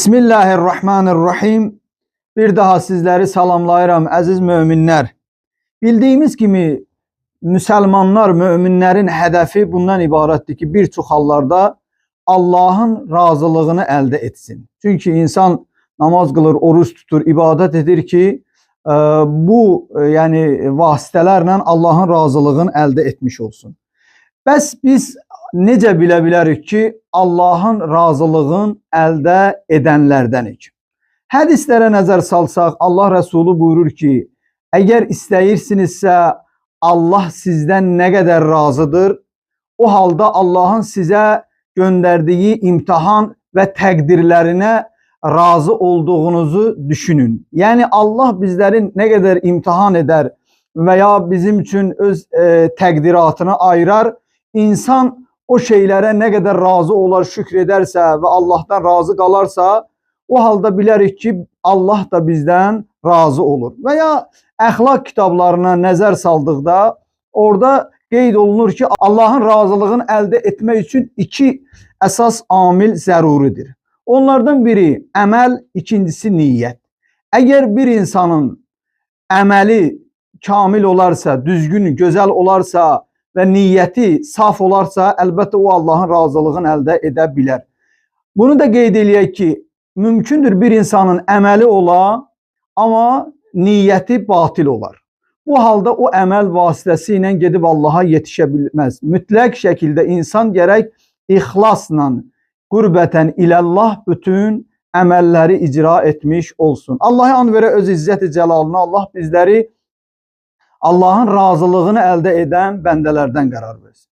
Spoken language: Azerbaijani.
Bismillahirrahmanirrahim. Bir daha sizləri salamlayıram əziz möminlər. Bildiyimiz kimi müsəlmanlar, möminlərin hədəfi bundan ibarətdir ki, bir çox hallarda Allahın razılığını əldə etsin. Çünki insan namaz qılır, oruç tutur, ibadət edir ki, bu vasitələrlə Allahın razılığını əldə etmiş olsun. Bəs biz necə bilə bilərik ki, Allahın razılığını əldə edənlərdənik? Hədislərə nəzər salsaq, Allah Rəsulu buyurur ki, əgər istəyirsinizsə, Allah sizdən nə qədər razıdır, o halda Allahın sizə göndərdiyi imtihan və təqdirlərinə razı olduğunuzu düşünün. Yəni Allah bizlərin nə qədər imtihan edər və ya bizim üçün öz təqdiratını ayırar, insan o şeylərə nə qədər razı olar, şükr edərsə və Allahdan razı qalarsa, o halda bilərik ki, Allah da bizdən razı olur. Və ya əxlaq kitablarına nəzər saldıqda, orada qeyd olunur ki, Allahın razılığını əldə etmək üçün iki əsas amil zəruridir. Onlardan biri əməl, ikincisi niyyət. Əgər bir insanın əməli kamil olarsa, düzgün, gözəl olarsa və niyyəti saf olarsa, əlbəttə o Allahın razılığını əldə edə bilər. Bunu da qeyd eləyək ki, mümkündür bir insanın əməli ola, amma niyyəti batil olar. Bu halda o əməl vasitəsi ilə gedib Allaha yetişə bilməz. Mütləq şəkildə insan gərək ixlasla, qurbətən iləllah bütün əməlləri icra etmiş olsun. Allah an verə öz izzət-i cəlalına, Allah bizləri Allahın razılığını əldə edən bəndələrdən qərar versin.